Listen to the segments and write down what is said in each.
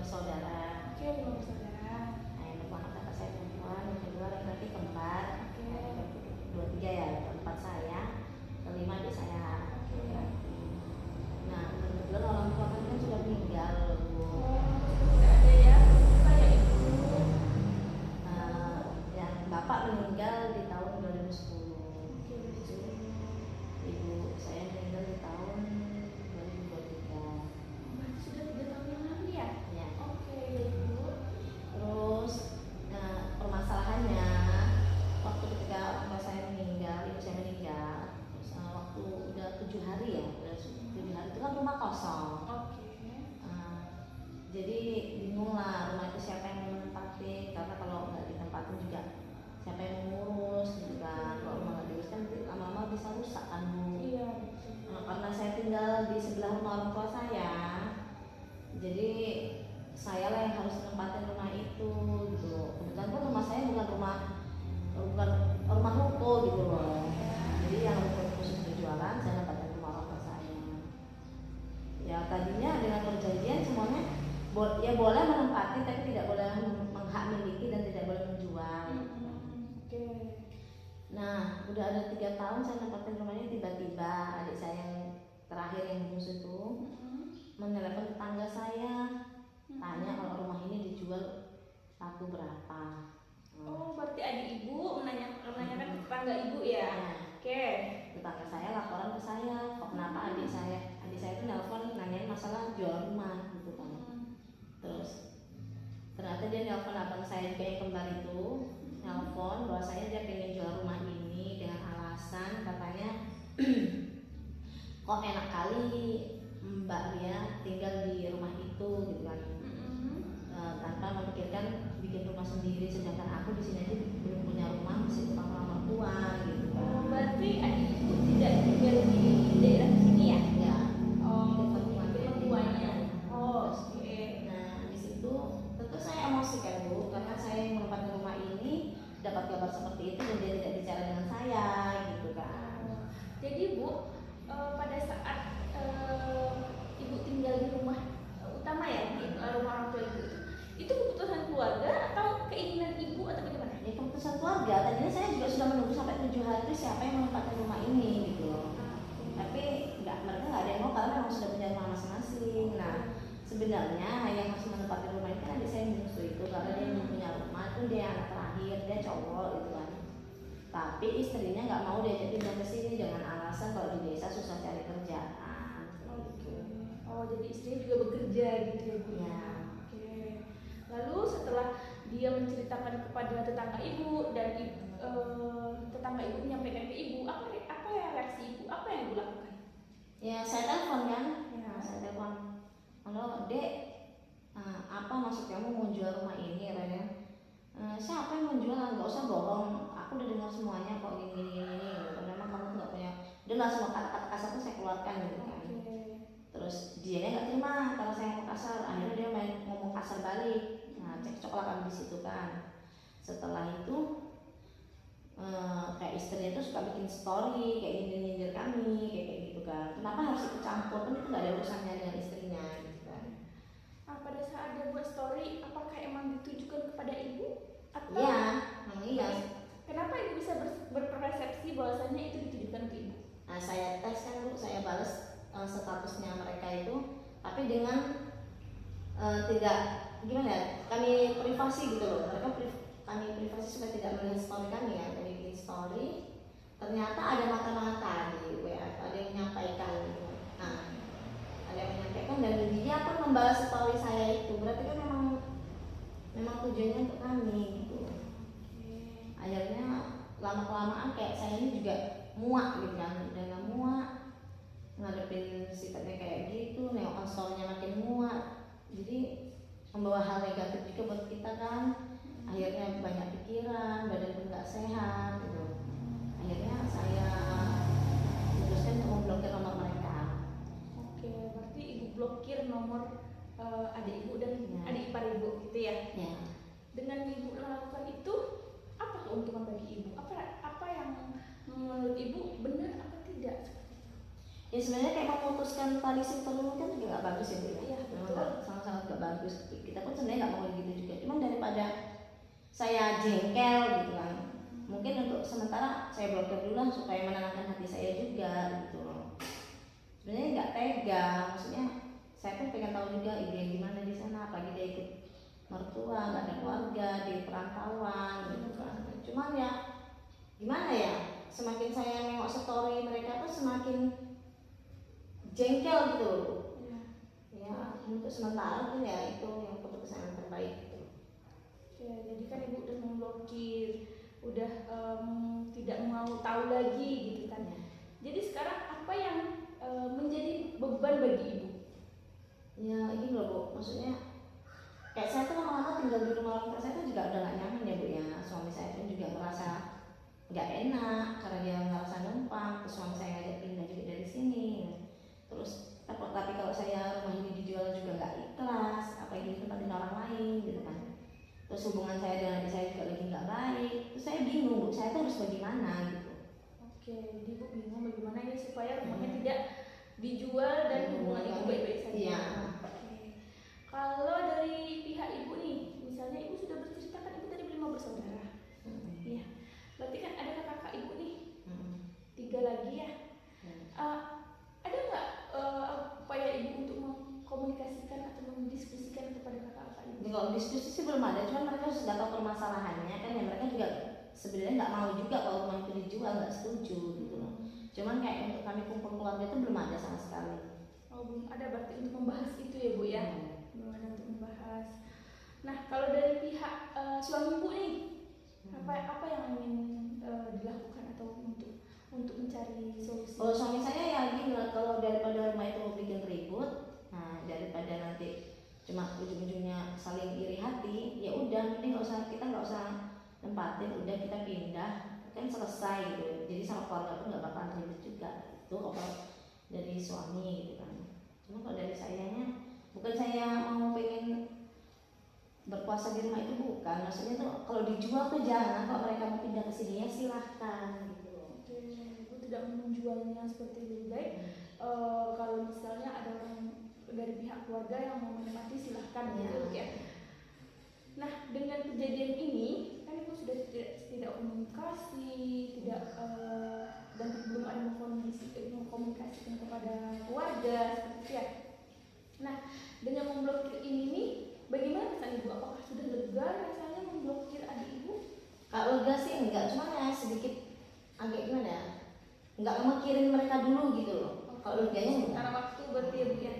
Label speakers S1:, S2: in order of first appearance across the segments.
S1: bersaudara.
S2: Oke, 5 bersaudara.
S1: Nah, yang pertama kakak saya perempuan, yang kedua laki-laki kembar, dua tiga ya, keempat saya, kelima adik saya. Nah, kebetulan orang tua kan sudah meninggal, Bu.
S2: Tidak ada ya, kayak ibu.
S1: Yang bapak meninggal di tahun 2010. Ibu saya meninggal di tahun 2023.
S2: Berarti sudah 3 tahun yang lalu ya?
S1: Ya.
S2: Oke, ibu.
S1: Terus permasalahannya waktu ketika orang tua saya meninggal, ibu saya meninggal, terus waktu udah 7 hari ya, udah 7 hari itu kan rumah kosong.
S2: Oke.
S1: Jadi bingung lah rumah itu siapa yang menempatin, karena kalau nggak ditempatin juga siapa yang mengurus gitu kan. Kalau rumah nggak diurus kan lama-lama bisa rusak kan, Bu.
S2: Iya.
S1: Karena saya tinggal di sebelah rumah orang tua saya, jadi saya lah yang harus menempatin rumah itu gitu. Kebetulan pun rumah saya bukan rumah ruko gitu loh. Jadi yang ruko khusus berjualan, saya nempatin rumah orang tua saya. Ya tadinya dengan perjanjian semuanya ya boleh menempati, tapi tidak boleh menghak miliki dan tidak boleh menjual.
S2: Oke.
S1: Nah, udah ada 3 tahun saya nempatin rumahnya, tiba-tiba adik saya yang terakhir yang bungsu itu menelepon tetangga saya, tanya kalau rumah ini dijual laku berapa.
S2: Oh, berarti adik ibu menanyakan ke tetangga ibu ya?
S1: Nah,
S2: Oke.
S1: tetangga saya laporan ke saya, kok kenapa adik saya itu nelpon nanyain masalah jual rumah gitu kan. Terus ternyata dia nelpon abang saya juga yang kembar itu, nelpon bahwasanya dia pengen jual rumah ini dengan alasan katanya kok enak kali Mbak Ria tinggal di rumah itu gitu kan. Tanpa memikirkan bikin rumah sendiri, sedangkan aku di sini aja belum punya rumah, masih tukang lamar tua gitu kan.
S2: Oh, berarti adik ibu tidak tinggal di daerah sini ya?
S1: Ya.
S2: Oh, tuanya. Oh, oke.
S1: Nah, di situ tentu saya emosi kan, Bu, karena saya yang menempati rumah ini dapat kabar seperti itu dan dia tidak bicara dengan saya gitu kan.
S2: Jadi Bu, pada saat ibu tinggal di rumah utama ya, di rumah orang tua ibu itu keputusan keluarga atau keinginan ibu atau bagaimana?
S1: Ya keputusan keluarga. Tadinya saya juga sudah menunggu sampai 7 hari siapa yang menempati rumah ini gitu loh. Tapi mereka nggak ada yang mau karena memang sudah punya rumah masing-masing. Nah, sebenarnya yang harus menempati rumah ini kan adik saya yang bungsu itu, karena dia belum punya rumah, itu dia anak terakhir, dia cowok gitu kan. Tapi istrinya nggak mau diajak pindah ke sini dengan alasan kalau di desa susah cari kerjaan. Gitu.
S2: Oh, jadi istrinya juga bekerja gitu ya, Bu?
S1: Ya.
S2: Oke. Lalu setelah dia menceritakan kepada tetangga ibu dan tetangga ibu menyampaikan ke ibu, apa ya reaksi ibu? Apa yang ibu lakukan?
S1: Ya saya telepon kan,
S2: Ya.
S1: saya telepon, halo Dek, apa maksud kamu mau jual rumah ini, Ren? Siapa yang mau jual? Nggak usah bohong, aku udah dengar semuanya kok gini. Memang kamu nggak punya. Udah semua kata-kata kasar tuh saya keluarkan gitu kan. Terus dia nggak terima karena saya ngomong kasar, akhirnya dia main ngomong kasar balik. Nah, cekcok lah kami di situ kan. Setelah itu kayak istrinya tuh suka bikin story kayak nyindir kami kayak gitu kan. Kenapa harus ikut campur, kan itu nggak ada urusannya dengan istrinya gitu kan.
S2: Pada saat dia buat story, apakah emang ditujukan kepada ibu? Atau
S1: Iya, memang iya.
S2: Kenapa ibu bisa berpersepsi bahwasanya itu ditujukan ke ibu?
S1: Nah, saya tes kan Bu, saya balas statusnya mereka itu, tapi dengan tidak gimana ya, kami privasi gitu loh. Kami privasi supaya tidak melihat story kami ya. Kami bikin story, ternyata ada mata-mata di WA, ada yang menyampaikan gitu. Nah, ada yang menyampaikan dan dia pun membalas story saya itu, berarti kan memang tujuannya untuk kami gitu. Akhirnya lama-kelamaan kayak saya ini juga muak gitu kan, udah nggak muak ngadepin sifatnya kayak gitu, nengok story-nya makin muak, jadi membawa hal negatif juga buat kita kan. Akhirnya banyak pikiran, badan pun nggak sehat gitu. Akhirnya saya putuskan untuk memblokir nomor mereka.
S2: Oke, berarti ibu blokir nomor adik ibu dan
S1: Ya.
S2: adik ipar ibu gitu ya?
S1: Ya.
S2: Dengan ibu melakukan itu, apa keuntungan bagi ibu? Apa yang menurut ibu benar apa tidak?
S1: Ya sebenarnya kayak memutuskan tali silaturahmi kan juga nggak bagus ya Bu.
S2: Iya,
S1: Memang
S2: betul.
S1: sangat sangat gak bagus. Kita pun sebenarnya nggak mau gitu juga, cuman daripada saya jengkel gitu kan, mungkin untuk sementara saya blokir dulu lah supaya menenangkan hati saya juga gitu loh. Sebenarnya nggak tega, maksudnya saya pun pengen tahu juga ibu yang gimana di sana, apalagi dia ikut mertua, nggak ada keluarga di perantauan gitu kan. Cuman ya gimana ya, semakin saya nengok story mereka tuh semakin jengkel gitu loh. Ya untuk sementara tuh ya itu yang keputusan yang terbaik gitu.
S2: Ya, jadi kan ibu udah memblokir, udah tidak mau tahu lagi gitu kan. Jadi sekarang apa yang menjadi beban bagi ibu?
S1: Ya ini loh Bu, maksudnya kayak saya tuh lama-lama tinggal di rumah orang tua saya tuh juga udah gak nyaman ya Bu ya. Suami saya pun juga merasa nggak enak karena dia ngerasa numpang, terus suami saya ngajak pindah juga dari sini. Terus tapi kalau saya rumah ini dijual juga nggak ikhlas, apalagi ditempatin orang lain gitu kan. Terus hubungan saya dengan adik saya juga lagi nggak baik, terus saya bingung Bu, saya tuh harus bagaimana gitu.
S2: Oke, jadi ibu bingung bagaimana ya supaya rumahnya tidak dijual dan hubungan ibu baik-baik saja.
S1: Iya.
S2: Oke. Kalau dari pihak ibu nih, misalnya ibu sudah bercerita kan ibu tadi 5 bersaudara. Iya. Berarti kan ada kakak ibu nih, 3 lagi ya. Ada nggak upaya ibu untuk mengkomunikasikan atau mendiskusikan kepada kakak-kakak ibu?
S1: Kalau diskusi sih belum ada, cuman mereka sudah tahu permasalahannya kan ya, mereka juga sebenarnya nggak mau juga kalau rumah itu dijual, nggak setuju gitu loh. Cuman kayak untuk kami kumpul keluarga itu belum ada sama sekali.
S2: Oh belum ada berarti untuk membahas itu ya Bu ya? Belum ada untuk membahas. Nah kalau dari pihak suami ibu nih, apa yang ingin dilakukan atau untuk mencari solusi?
S1: Kalau suami saya ya gini, kalau daripada rumah itu bikin ribut, nah daripada nanti cuma ujung-ujungnya saling iri hati, ya udah mending kita nggak usah nempatin, udah kita pindah kan selesai gitu. Jadi sama keluarga pun nggak bakalan ribut juga. Itu kalau dari suami gitu kan. Cuma kalau dari sayanya, bukan saya mau pengen berkuasa di rumah itu, bukan. Maksudnya tuh kalau dijual tuh jangan, kalau mereka mau pindah ke sini ya silahkan gitu.
S2: Oke, ibu tidak menjualnya seperti itu. Baik. Kalau misalnya ada orang dari pihak keluarga yang mau menikmati silahkan gitu ya. Nah dengan kejadian ini kan ibu sudah tidak komunikasi, tidak dan belum ada mengkomunikasikan kepada keluarga seperti itu ya. Nah dengan memblokir ini nih, bagaimana perasaan ibu? Apakah sudah lega rasanya memblokir adik ibu?
S1: Kalau lega sih enggak, cuma ya sedikit agak gimana ya, enggak memikirin mereka dulu gitu loh. Kalau leganya enggak.
S2: Karena waktu berarti ya Bu ya.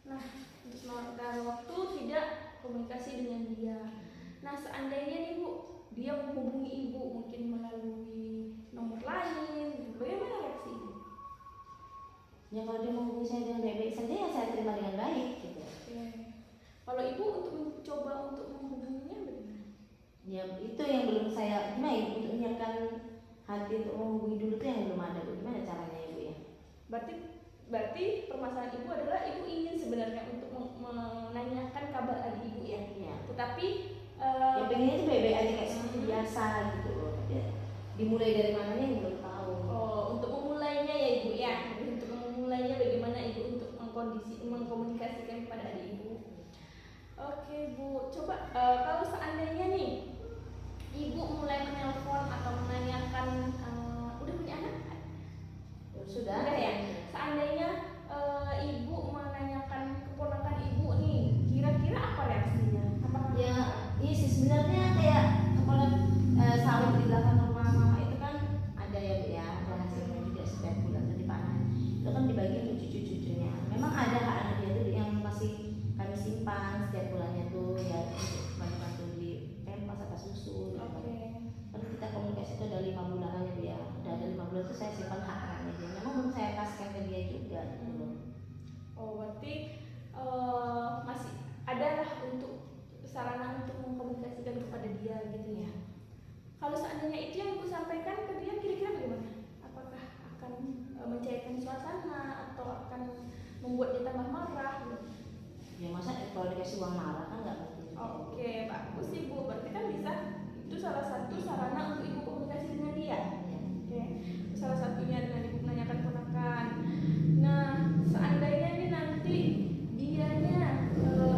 S2: Nah untuk sementara waktu tidak komunikasi dengan dia. Nah seandainya nih Bu, dia menghubungi ibu mungkin melalui nomor lain, bagaimana reaksi ibu?
S1: Ya kalau dia menghubungi saya dengan baik-baik saja ya saya terima dengan baik gitu.
S2: Oke. Kalau ibu untuk mencoba untuk menghubunginya bagaimana?
S1: Ya itu yang belum saya gimana ya, untuk menyiapkan hati untuk menghubungi dulu tuh yang belum ada. Gimana caranya ibu ya?
S2: Berarti permasalahan ibu adalah ibu ingin sebenarnya untuk menanyakan kabar adik ibu ya.
S1: Iya.
S2: Tetapi
S1: Ya pengennya itu baik-baik aja kayak seperti biasa gitu loh. Ya, dimulai dari mananya yang belum tahu.
S2: Oh, untuk memulainya ya ibu ya. Untuk memulainya bagaimana ibu untuk mengkomunikasikan kepada adik ibu. Oke Bu, coba kalau seandainya nih ibu mulai menelpon atau menanyakan udah punya anak?
S1: Sudah
S2: Udah ya. Seandainya ibu menanyakan keponakan ibu nih, kira-kira apa reaksinya? Apakah
S1: ya iya sih sebenarnya kayak kepala sawit di belakang rumah mama itu kan ada ya Bu ya, ada hasilnya juga setiap bulan tuh dipanen. Itu kan dibagi untuk cucu-cucunya. Memang ada anak dia tuh yang masih kami simpan setiap bulannya tuh ya untuk bantu-bantu di pempas atau susu.
S2: Oke.
S1: Kan kita komunikasi itu ada 5 bulanan ya Bu ya. Udah ada 5 bulan tuh saya simpan hak anaknya dia. Memang belum saya kasihkan ke dia juga gitu loh.
S2: Oh, berarti masih ada lah untuk sarana untuk mengkomunikasikan kepada dia gitu ya. Kalau seandainya itu yang ibu sampaikan ke dia, kira-kira bagaimana? Apakah akan mencairkan suasana atau akan membuat dia tambah marah?
S1: Ya masa kalau dikasih uang marah kan nggak mungkin juga.
S2: Oke, bagus ibu. Berarti kan bisa itu salah satu sarana untuk ibu komunikasi dengan dia. Oke, salah satunya dengan ibu menanyakan ponakan. Nah, seandainya nih nanti dianya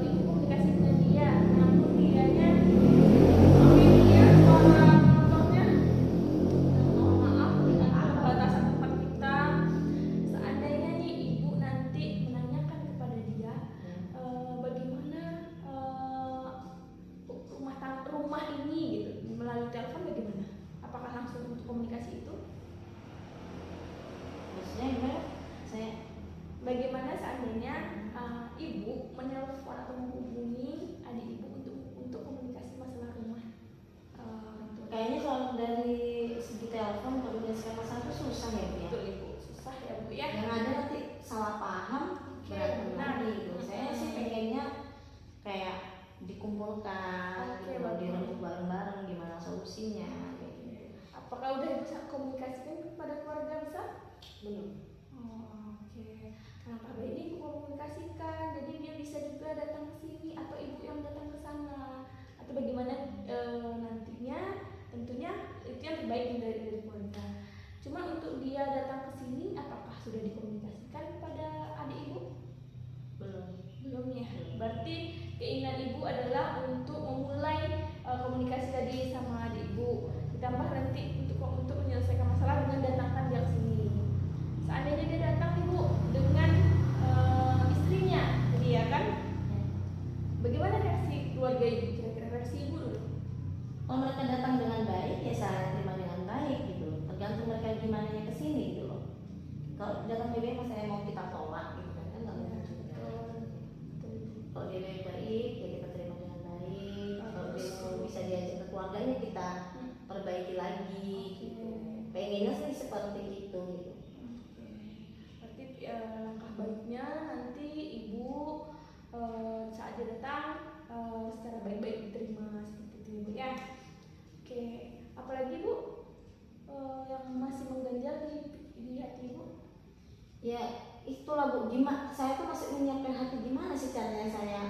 S2: ibu melalui telepon bagaimana? Apakah langsung untuk komunikasi itu?
S1: Maksudnya gimana? Saya
S2: Bagaimana seandainya ibu menelpon atau menghubungi adik ibu untuk komunikasi masalah rumah orang tua?
S1: kayaknya kalau dari segi telepon komunikasi masalah itu susah ya Bu ya.
S2: Betul ibu, susah ya bu ya.
S1: Yang ada nanti salah paham berantem
S2: benar.
S1: lagi gitu. Saya sih pengennya kayak dikumpulkan,
S2: Oke,
S1: gitu,
S2: bagus.
S1: dirembuk bareng-bareng gimana solusinya. Gitu.
S2: Apakah udah bisa komunikasikan kepada keluarga besar?
S1: Belum.
S2: Oh, oke. Nah, ini ibu komunikasikan, jadi dia bisa juga datang ke sini atau ibu yang datang ke sana atau bagaimana nantinya tentunya itu yang terbaik dari keluarga. Cuma untuk dia datang ke sini, apakah sudah dikomunikasikan kepada adik ibu? Belum ya. Berarti keinginan ibu adalah untuk memulai komunikasi tadi sama adik ibu. Ditambah nanti untuk menyelesaikan masalah dengan datangkan dia ke sini. Seandainya dia datang ibu dengan istrinya, jadi ya kan? Bagaimana reaksi keluarga ibu? Kira-kira reaksi ibu dulu.
S1: Kalau mereka datang dengan baik ya saya terima dengan baik gitu. Tergantung mereka gimana nya kesini gitu loh. Kalau datang baik mas saya mau kita tolak gitu kan nggak mungkin juga. Kalau dia baik ya kita terima dengan baik. Kalau dia mau bisa diajak ke keluarganya kita perbaiki lagi gitu. Pengennya sih seperti itu gitu.
S2: Berarti langkah baiknya nanti ibu saat dia datang secara baik-baik diterima seperti itu ibu ya. Oke, apalagi bu yang masih mengganjal di hati ibu?
S1: Ya itulah Bu, gimana saya tuh masih menyiapkan hati gimana sih caranya saya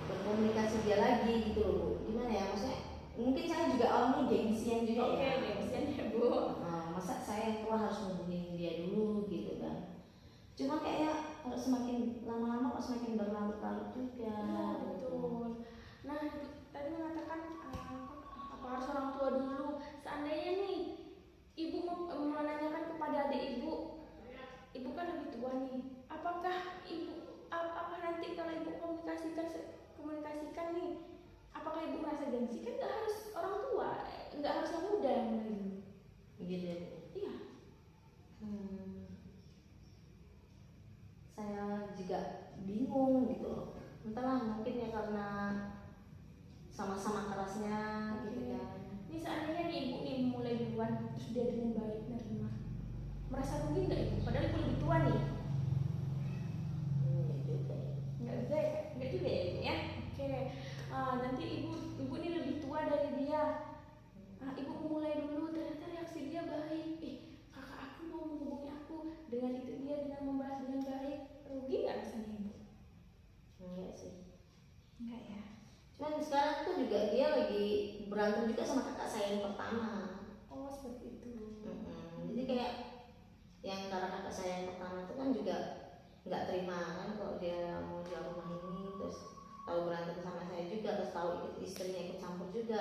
S1: berkomunikasi dia lagi gitu loh Bu. Gimana ya maksudnya? Mungkin saya juga orangnya gengsian juga
S2: Oke,
S1: ya.
S2: gengsian ya bu.
S1: Masa saya yang tua harus hubungin dia dulu gitu kan. Cuma kayak kalau semakin lama-lama kok semakin berlarut-larut juga.
S2: Nah, betul. Nah, tadi mengatakan apa harus orang tua dulu. Seandainya nih ibu menanyakan kepada adik ibu kan lebih tua nih. Apakah ibu apa nanti kalau ibu komunikasikan nih, apakah ibu merasa gengsi? Kan nggak harus orang tua, nggak harus yang muda yang mulai dulu.
S1: Gitu ya.
S2: Iya.
S1: Saya juga bingung gitu loh. Entahlah mungkin ya karena sama-sama kerasnya gitu kan.
S2: Ini seandainya nih ibu nih mulai duluan terus dia dengan baik nerima, merasa rugi nggak ibu? Padahal ibu lebih tua nih. Nggak juga ya ibu ya. Oke. Nanti ibu nih lebih tua dari dia. Ibu mulai dulu ternyata reaksi dia baik. Kakak aku mau menghubungi aku dengan itu dia dengan membahas dengan baik. Rugi nggak rasanya ibu?
S1: Enggak sih.
S2: Enggak ya.
S1: Cuman sekarang tuh juga dia lagi berantem juga sama kakak saya yang pertama.
S2: Oh seperti itu.
S1: Jadi kayak yang kakak saya yang pertama itu kan juga nggak terima kan kalau dia mau jual rumah ini, terus tahu berantem sama saya juga, terus tahu istrinya ikut campur juga,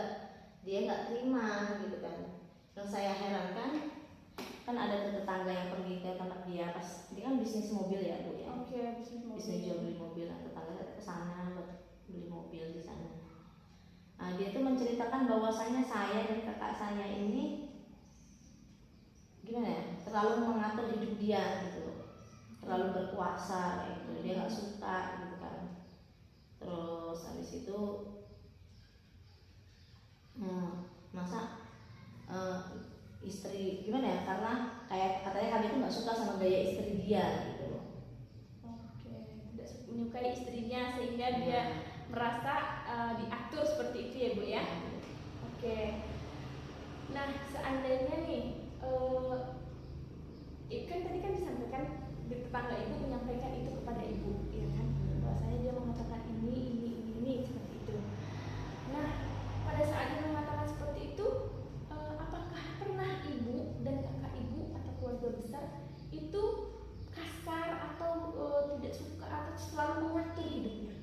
S1: dia nggak terima gitu kan. Yang saya herankan kan ada tetangga yang pergi ke tempat dia pas dia kan bisnis mobil ya Bu ya.
S2: Oke,
S1: Bisnis jual beli mobil, tetangga saya ke sana buat beli mobil di sana. Dia tuh menceritakan bahwasanya saya dan kakak saya ini gimana ya, terlalu mengatur hidup dia gitu, terlalu berkuasa kayak gitu, dia nggak suka gitu kan. Terus habis itu masa istri gimana ya, karena kayak katanya kami tuh nggak suka sama gaya istri dia gitu loh.
S2: Oke, tidak menyukai istrinya sehingga dia merasa diatur seperti itu ya Bu ya. Oke. Nah, seandainya nih kan tadi kan disampaikan tetangga ibu menyampaikan itu kepada ibu, ya kan? Bahwasanya dia mengatakan ini seperti itu. Nah, pada saat dia mengatakan seperti itu, apakah pernah ibu dan kakak ibu atau keluarga besar itu kasar atau tidak suka atau selalu mengatur hidupnya?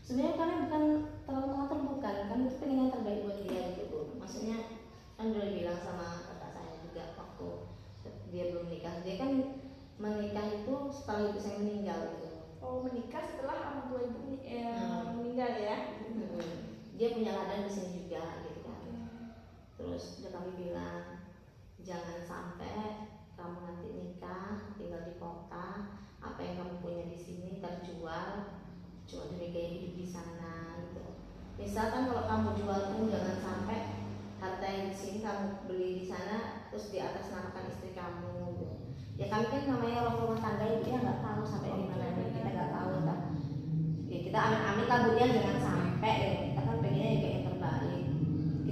S1: Sebenarnya karena bukan terlalu mengatur, bukan kan, itu pengen yang terbaik buat dia gitu. Maksudnya kan udah bilang sama kakak saya juga waktu dia belum menikah, dia kan menikah itu setelah ibu saya meninggal gitu.
S2: Oh, menikah setelah orang tua ibu meninggal ya?
S1: Dia punya ladang di sini juga gitu kan. terus udah kami bilang jangan sampai kamu nanti nikah tinggal di kota, apa yang kamu punya di sini terjual cuma demi gaya hidup di sana gitu. Misalkan kalau kamu jual pun jangan sampai harta yang di sini kamu beli di sana terus di atas namakan istri kamu gitu. Ya kami kan namanya orang rumah tangga itu ya nggak tahu sampai di mana, kita nggak tahu kan. Ya kita amin-amin kemudian jangan sampai ya. Kita kan pengennya juga yang terbaik.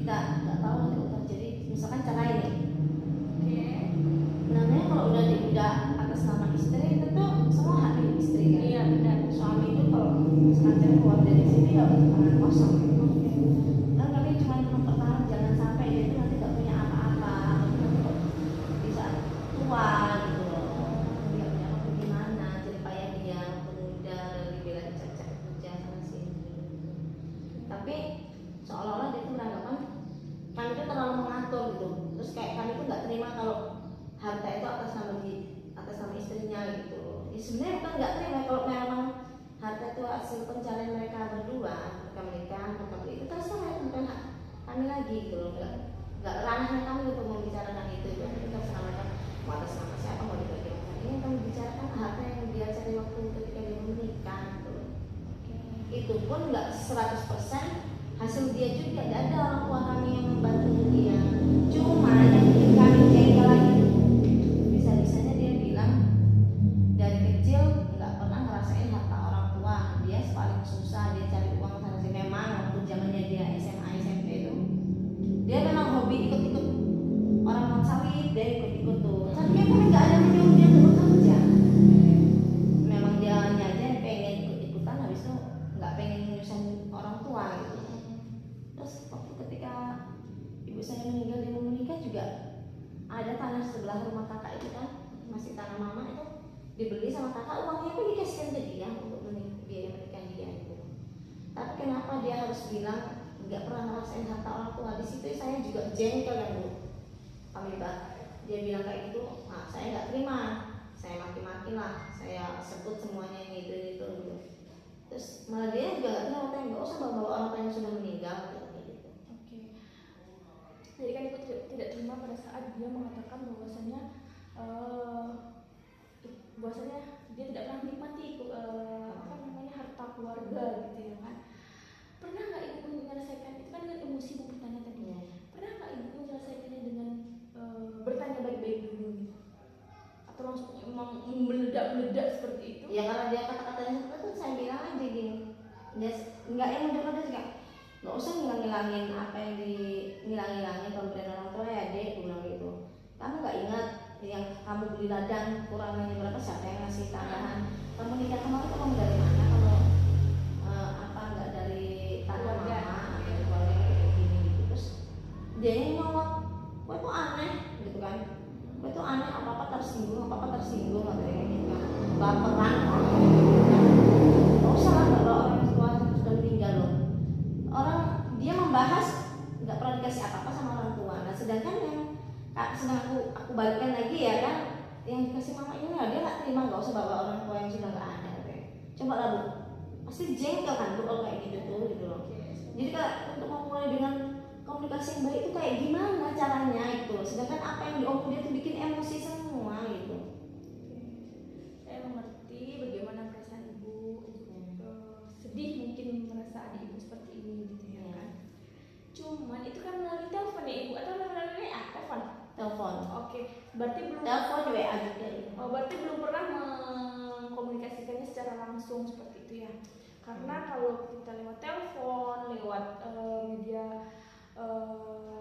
S1: Kita nggak tahu nanti terjadi misalkan cerai nih. Namanya kalau udah atas nama istri itu tuh semua hak milik istri kan.
S2: Iya benar.
S1: Suami itu kalau sengaja keluar dari sini ya tangan kosong. Kan kami cuma mempertahankan jangan sampai dia itu nanti nggak punya apa-apa, di saat tua gitu loh. Nggak punya apa gimana, jadi payah dia pemuda dan dibilang cacat kerja sana sini. Tapi seolah-olah dia tuh beranggapan kami itu terlalu mengatur gitu. Terus kayak kami tuh nggak terima kalau harta itu atas nama istrinya gitu. Ya sebenarnya bukan nggak terima kalau memang harta itu hasil pencarian mereka berdua, mereka menikah, mereka beli itu terserah, bukan hak kami lagi gitu loh. Nggak ranahnya kami untuk membicarakan itu. Itu terserah mereka mau atas nama siapa mau dibagi apa. Ini yang kami bicarakan harta yang dia cari waktu ketika dia menikah gitu loh. Itu pun nggak 100% hasil dia juga, tidak ada orang tua kami yang membantu dia. Cuma yang bikin kami jengkel lagi bisa-bisanya dia bilang dari kecil nggak pernah ngerasain harta orang tua, dia paling susah, dia cari uang sana sini. Memang waktu zamannya dia SMA SMP itu dia memang hobi ikut-ikut orang mau sawit, dia ikut-ikut tuh, tapi dia kan nggak ada yang menyuruh dia untuk bekerja. Memang dia aja yang pengen ikut-ikutan, habis itu nggak pengen nyusahin orang tua gitu. Terus waktu ketika ibu saya meninggal, dia mau menikah juga ada tanah sebelah rumah kakak itu kan, masih tanah mama itu dibeli sama kakak, uangnya pun dikasihkan ke dia untuk biaya menikah dia itu. Tapi kenapa dia harus bilang nggak pernah ngerasain harta orang tua? Di situ saya juga jengkel kan Bu Pamibah. Dia bilang kayak gitu, nah saya nggak terima, saya maki-maki lah, saya sebut semuanya yang itu gitu. Terus malah dia juga nggak terima, nggak usah bawa orang tua yang sudah meninggal gitu.
S2: Oke. Jadi kan ibu tidak terima pada saat dia mengatakan bahwasanya dia tidak pernah menikmati harta keluarga gitu ya kan. Pernah nggak ibu menyelesaikan itu kan dengan emosi ibu bertanya tadi? Pernah nggak ibu menyelesaikannya dengan bertanya baik-baik dulu gitu? Atau langsung emang meledak-meledak seperti itu?
S1: Ya karena dia kata-katanya seperti itu, saya bilang aja gini, dia nggak yang mudah-mudah juga, nggak usah ngilang-ngilangin apa yang ngilang-ngilangin pemberian orang tua ya dek, bilang gitu. Kamu nggak ingat yang kamu beli ladang kurangnya berapa, siapa yang ngasih tambahan? Kamu nikah kemarin kamu dari mana? Kalau nggak dari tanah mama, dari keluarga kayak gini gitu. Terus dia yang ngomong, gue tuh aneh gitu kan, gue tuh aneh, apa-apa tersinggung kayak gitu kan, baperan. Nggak usah lah kalau orang tua sudah meninggal loh, orang dia membahas nggak pernah dikasih apa-apa sama orang tua. Nah sedangkan yang sedang aku bagikan lagi ya kan, yang dikasih mama ini lah dia nggak terima, nggak usah bawa orang tua yang sudah nggak ada kayak. Coba lah Bu, pasti jengkel kan Bu kalau kayak gitu tuh gitu loh. Jadi kalau untuk memulai dengan komunikasi yang baik itu kayak gimana caranya itu, sedangkan apa yang diomong dia tuh bikin emosi semua gitu.
S2: Saya mengerti bagaimana perasaan ibu, sedih mungkin merasa adik ibu seperti ini gitu ya kan. Cuman itu kan melalui telepon ya ibu, atau melalui
S1: Telepon.
S2: Oke, berarti belum
S1: Telepon WA juga.
S2: Oh, berarti belum pernah mengkomunikasikannya secara langsung seperti itu ya. Karena kalau kita lewat telepon, lewat media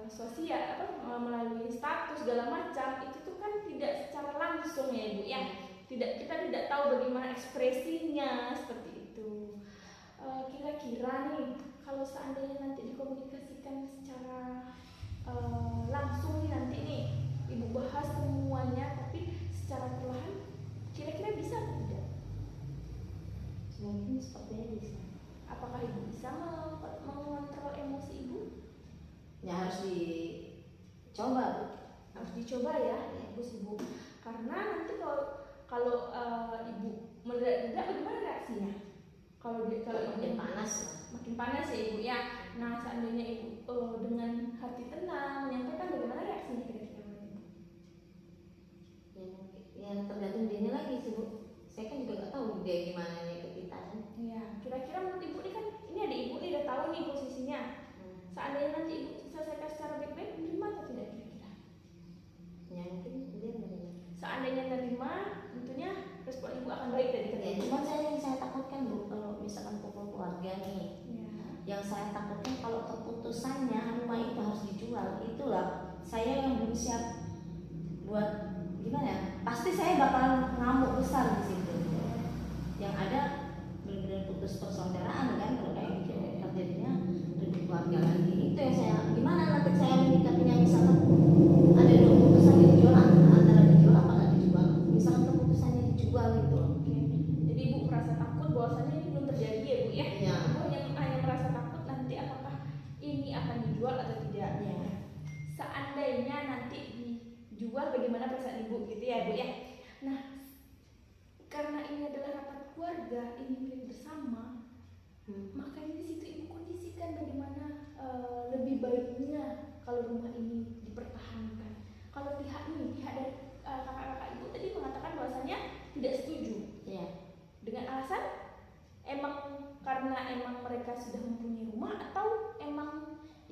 S2: sosial melalui status segala macam, itu tuh kan tidak secara langsung ya ibu ya. Kita tidak tahu bagaimana ekspresinya seperti itu. Kira-kira nih kalau seandainya nanti dikomunikasikan secara langsung nih nanti nih ibu bahas semuanya tapi secara perlahan, kira-kira bisa atau tidak?
S1: Mungkin sepertinya bisa.
S2: Apakah ibu bisa mengontrol emosi ibu?
S1: Ya harus dicoba Bu.
S2: Harus dicoba ya ibu. Karena nanti kalau ibu meledak-ledak bagaimana reaksinya? Kalau
S1: makin panas lah.
S2: makin panas ya ibu ya. Nah seandainya ibu dengan hati tenang menyampaikan, bagaimana reaksinya kira-kira ibu?
S1: Ya tergantung dia lagi sih Bu. Saya kan juga nggak tahu dia gimana nih ke kita kan.
S2: Iya, kira-kira menurut ibu nih kan, ini ada ibu nih udah tahu nih posisinya. Seandainya nanti ibu selesaikan secara baik-baik, menerima atau tidak kira-kira?
S1: Ya mungkin dia menerima.
S2: Seandainya menerima, tentunya respon ibu akan baik dari
S1: Ya
S2: kalian.
S1: cuma yang saya takutkan Bu, kalau misalkan pukul keluarga nih,
S2: Ya.
S1: yang saya takutkan kalau keputusannya rumah itu harus dijual, itulah saya yang belum siap buat gimana ya. Pasti saya bakal ngamuk besar di situ. Yang ada benar-benar putus persaudaraan kan kalau kayak gitu, terjadinya ribut keluarga lagi. Itu yang saya gimana nanti saya menyikapinya, misalkan ada dua keputusan dijual, antara dijual apa nggak dijual, misalkan keputusannya dijual gitu.
S2: Oke. Jadi ibu merasa takut bahwasanya ini belum terjadi ya bu ya?
S1: Iya.
S2: Ibu hanya merasa takut nanti apakah ini akan dijual atau tidak.
S1: Iya.
S2: Seandainya nanti dijual, bagaimana perasaan ibu gitu ya bu ya? Nah, karena ini adalah rapat keluarga, ini milik bersama, makanya di situ ibu kondisikan bagaimana lebih baiknya kalau rumah ini dipertahankan. Kalau pihak dari kakak-kakak ibu tadi mengatakan bahwasanya tidak setuju.
S1: Iya.
S2: Dengan alasan karena mereka sudah mempunyai rumah, atau emang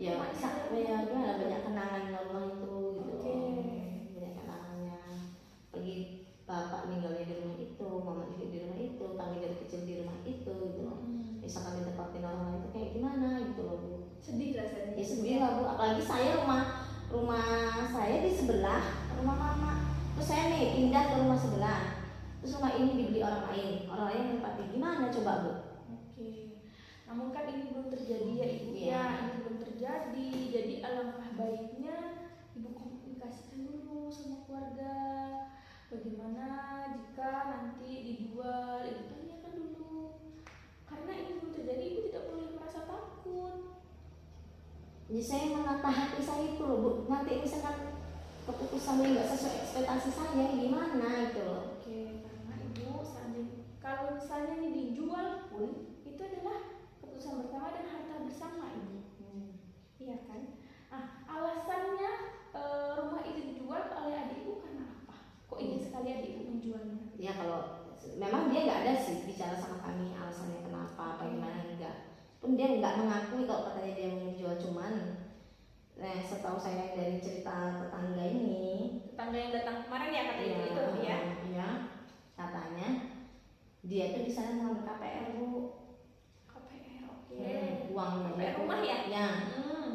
S1: Ya, gimana banyak kenangan rumah itu gitu.
S2: Oke.
S1: Banyak kenangannya. Pergi bapak meninggalnya di rumah itu, mama juga di rumah itu, kami dari kecil di rumah itu gitu loh. Bisa kami tempatin orang lain itu kayak gimana gitu loh Bu.
S2: Sedih rasanya.
S1: Ya sedih lah Bu, apalagi saya rumah saya di sebelah rumah mama. Terus saya nih pindah ke rumah sebelah. Terus rumah ini dibeli orang lain menempati, gimana coba Bu?
S2: Oke. Namun kan ini belum terjadi ya ibu
S1: Iya.
S2: ya, ini belum terjadi. Jadi alangkah baiknya ibu komunikasikan dulu sama keluarga. Bagaimana jika nanti dijual, ibu tanyakan dulu. Karena ini belum terjadi, ibu tidak perlu merasa takut.
S1: Jadi saya menata hati saya itu loh Bu. Nanti misalkan keputusannya nggak sesuai ekspektasi saya, gimana itu loh.
S2: Oke, karena ibu kalau misalnya ini dijual pun itu adalah keputusan bersama dan harta bersama ibu. Iya kan? Nah, alasannya rumah itu dijual oleh adik ibu karena apa? Kok ingin sekali adik ibu menjualnya?
S1: Ya kalau memang dia nggak ada sih bicara sama kami alasannya kenapa apa gimana, enggak. Pun dia nggak mengakui kalau katanya dia mau menjual, cuman setahu saya dari cerita tetangga
S2: yang datang kemarin ya kata ibu itu ya?
S1: Iya, katanya dia tuh di sana mengambil KPR Bu.
S2: KPR, oke.
S1: Uang
S2: KPR rumah ya?
S1: Ya.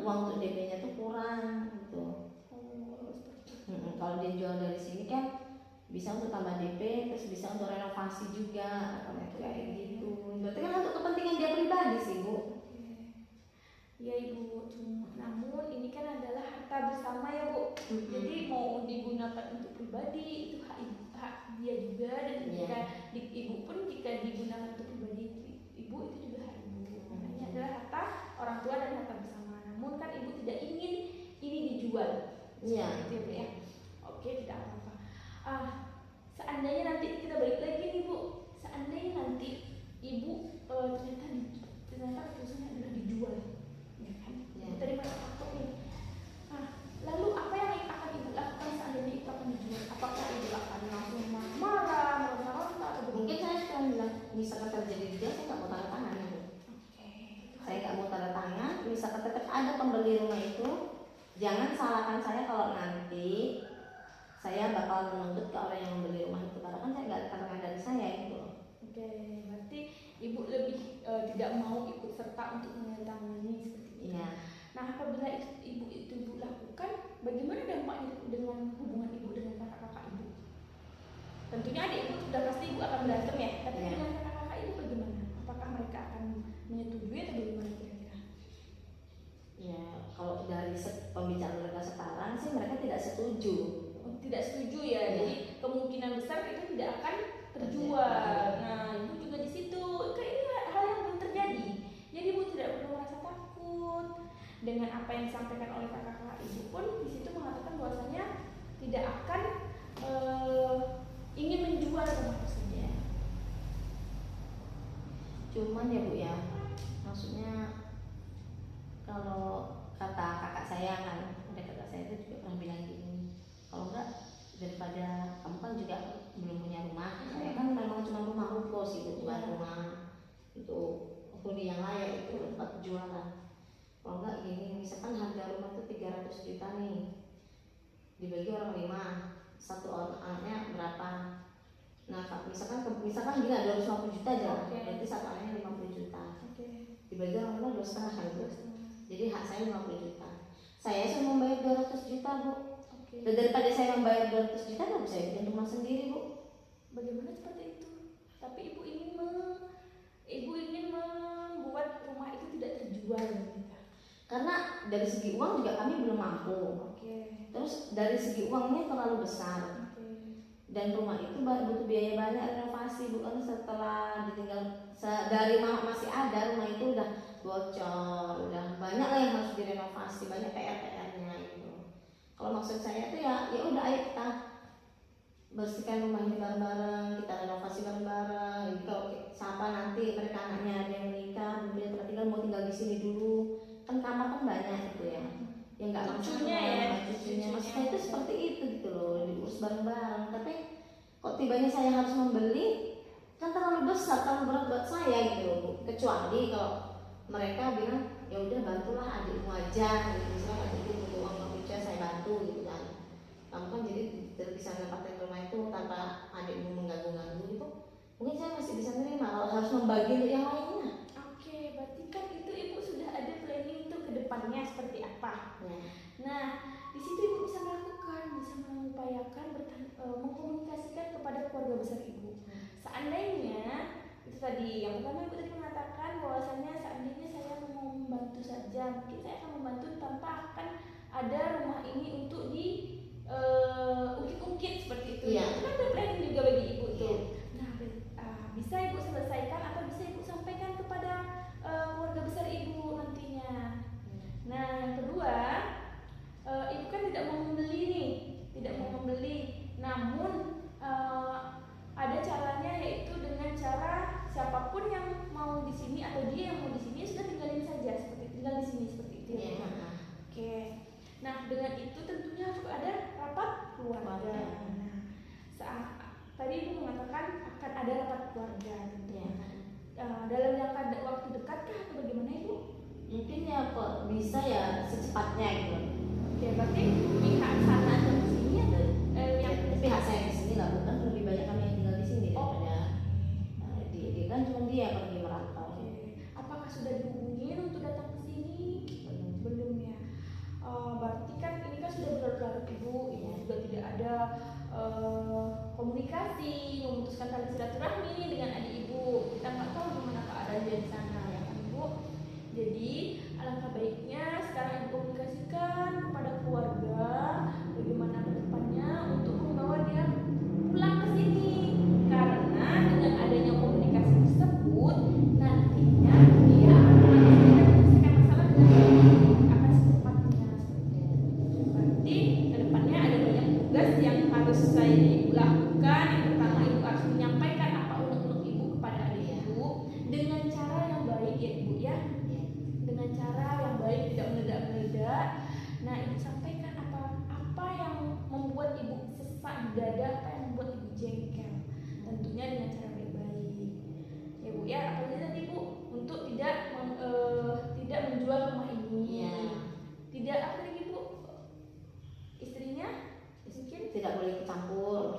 S1: Uang untuk DP-nya tuh kurang gitu. Kalau dia jual dari sini kan bisa untuk tambah DP, terus bisa untuk renovasi juga, kayak gitu. Berarti kan untuk kepentingan dia pribadi sih Bu.
S2: Iya ibu, namun ini kan adalah harta bersama ya Bu. Jadi mau digunakan untuk pribadi itu hak dia juga, dan jika ibu pun jika digunakan untuk pribadi ibu itu juga hak ibu. Karena ini adalah harta orang tua dan harta bersama. Namun kan ibu tidak ingin ini dijual.
S1: Iya.
S2: Gitu ya. Oke, tidak apa-apa. Seandainya nanti kita balik lagi nih Bu. Seandainya nanti ibu ternyata keputusannya adalah dijual. Tadi merasa takut nih. Lalu apa yang akan ibu lakukan seandainya itu akan dijual? Apakah ibu akan langsung marah, meronta-ronta, atau
S1: mungkin saya cuma bilang misalkan terjadi dijual, saya nggak mau tanda tangan ya Bu. Saya nggak mau tanda tangan. Misalkan tetap ada pembeli rumah itu, jangan salahkan saya kalau nanti saya bakal menuntut ke orang yang membeli rumah itu, karena kan saya nggak ada keterangan dari saya itu.
S2: Oke, berarti ibu lebih tidak mau ikut serta untuk menandatangani seperti itu.
S1: Iya.
S2: Nah, apabila ibu lakukan, bagaimana dampaknya dengan hubungan ibu dengan kakak-kakak ibu? Tentunya adik ibu sudah pasti ibu akan berantem ya, tapi dengan kakak-kakak ibu bagaimana? Apakah mereka akan menyetujui atau bagaimana kira-kira?
S1: Ya, kalau dari pembicaraan mereka sekarang sih mereka tidak setuju.
S2: Tidak setuju ya, jadi kemungkinan besar itu tidak akan terjual. Nah, ibu juga di situ, kayak ini hal yang belum terjadi. Jadi ibu tidak perlu merasa takut dengan apa yang disampaikan oleh kakak-kakak ibu pun di situ mengatakan bahwasanya tidak akan ingin menjual rumah tersebut.
S1: Cuman ya Bu ya, maksudnya kalau kata kakak saya kan, ada kakak saya itu juga pernah bilang gini, kalau enggak daripada kamu kan juga belum punya rumah, saya kan memang cuma rumah ruko sih, bukan rumah itu huni yang layak itu tempat jualan. Kalau enggak gini, misalkan harga rumah itu 300 juta nih, dibagi orang 5, satu orang anaknya berapa? Nah misalkan gini 250 juta aja, berarti satu anaknya 50 juta. Dibagi orang 5 2,5 kan Bu. Jadi hak saya 50 juta. Saya cuma membayar 200 juta Bu. Dan daripada saya membayar 200 juta, kan saya bikin rumah sendiri Bu.
S2: Bagaimana seperti itu? Tapi ibu ingin membuat rumah itu tidak terjual gitu.
S1: Karena dari segi uang juga kami belum mampu. Terus dari segi uangnya terlalu besar. Dan rumah itu butuh biaya banyak renovasi, bukan setelah ditinggal dari mama masih ada, rumah itu udah bocor, udah banyak lah yang harus direnovasi, banyak PR-nya itu. Kalau maksud saya itu ya udah ayo kita bersihkan rumah ini bareng-bareng, kita renovasi bareng-bareng. Jadi kalau siapa nanti mereka anaknya ada yang menikah, punya tempat tinggal, mau tinggal di sini dulu, kan kamar kan banyak gitu ya. Yang nggak masalah, cucunya maksudnya itu seperti itu gitu loh, diurus bareng-bareng. Tapi kok tibanya saya harus membeli, kan terlalu besar, terlalu berat buat saya gitu loh. Kecuali kalau mereka bilang ya udah bantulah adikmu aja, misalnya adikku butuh uang kerja saya bantu gitu kan. Kamu kan jadi bisa mendapatkan rumah itu tanpa adikmu mengganggu-ganggu gitu. Mungkin saya masih bisa nerima kalau harus membagi untuk yang lainnya.
S2: Berarti kan itu ibu sudah ada planning untuk kedepannya seperti apa. Nah, di situ ibu bisa melakukan, bisa mengupayakan mengkomunikasikan kepada keluarga besar ibu. Seandainya itu tadi yang pertama ibu tadi mengatakan bahwasannya seandainya saya mau membantu saja, mungkin saya akan membantu tanpa akan ada rumah ini untuk di ungkit-ungkit seperti itu. Itu kan ada planning juga bagi ibu tuh. Nah, bisa ibu selesaikan atau bisa ibu sampaikan kepada keluarga besar ibu nantinya. Nah, yang kedua, ibu kan tidak mau membeli nih, namun ada caranya, yaitu dengan cara siapapun yang mau di sini atau dia yang mau di sini sudah tinggalin saja, seperti tinggal di sini seperti itu. Nah, dengan itu tentunya harus ada rapat keluarga. Tadi ibu mengatakan akan ada rapat keluarga tentunya. Dalam jangka waktu dekat kah atau bagaimana ibu?
S1: Mungkin ya kok bisa ya secepatnya gitu.
S2: Berarti pihak sana atau di sini atau yang
S1: pihak saya di sini lah, bukan lebih banyak kami yang tinggal di sini daripada dia kan cuma dia pergi merantau.
S2: Apakah sudah dihubungin untuk datang ke sini? Belum ya. Berarti kan ini kan sudah berlarut-larut ibu, juga tidak ada komunikasi, memutuskan tali silaturahmi dengan adik ibu. Kita nggak tahu gimana keadaan dia di sana ya kan ibu. Jadi alangkah baiknya sekarang ibu komunikasikan kepada keluarga bagaimana ke depannya untuk membawa dia pulang ke sini. Karena dengan adanya komunikasi tersebut nantinya dia akan menyelesaikan masalah akan secepatnya. Berarti ke depannya ada banyak tugas yang harus saya lakukan. Yang pertama, ibu harus menyampaikan apa unek-unek ibu kepada adik ibu dengan cara yang baik ya ibu ya. Dengan cara yang baik, tidak meledak-meledak. Nah, ibu sampaikan apa yang membuat ibu sesak di dada, apa yang membuat ibu jengkel. Tentunya dengan cara baik-baik. Ya Bu ya, apalagi tadi Bu untuk tidak menjual rumah ini. Tidak apa lagi Bu? Istrinya mungkin
S1: tidak boleh ikut campur.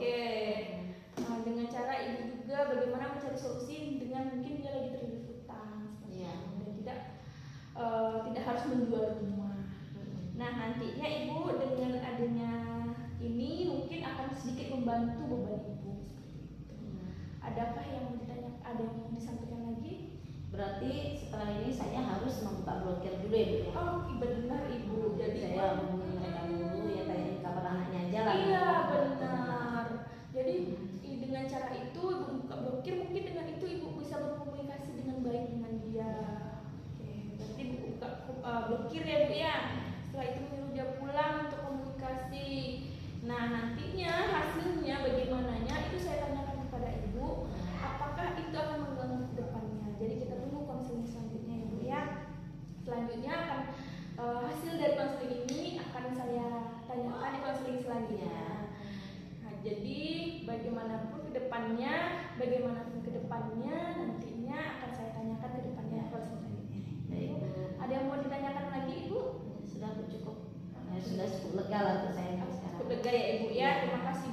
S2: Nah, dengan cara ibu juga bagaimana mencari solusi dengan mungkin dia lagi terlilit hutang dan tidak harus menjual rumah. Nah, nantinya ibu dengan adanya ini mungkin akan sedikit membantu beban ibu. Adakah yang mau ditanya? Ada yang mau disampaikan lagi?
S1: Berarti setelah ini saya harus membuka blokir dulu ya Bu ya?
S2: Benar ibu. Jadi
S1: saya hubungi mereka dulu ya, tanya kabar anaknya aja lah.
S2: Iya benar. Jadi dengan cara itu ibu buka blokir, mungkin dengan itu ibu bisa berkomunikasi dengan baik dengan dia. Berarti ibu buka blokir ya Bu ya. Setelah itu menyuruh dia pulang untuk komunikasi. Nah, nantinya hasilnya bagaimananya itu saya tanyakan kepada ibu. Apakah itu akan mengganggu ke depannya? Jadi kita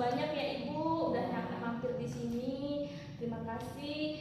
S2: banyak ya Ibu udah mampir di sini. Terima kasih.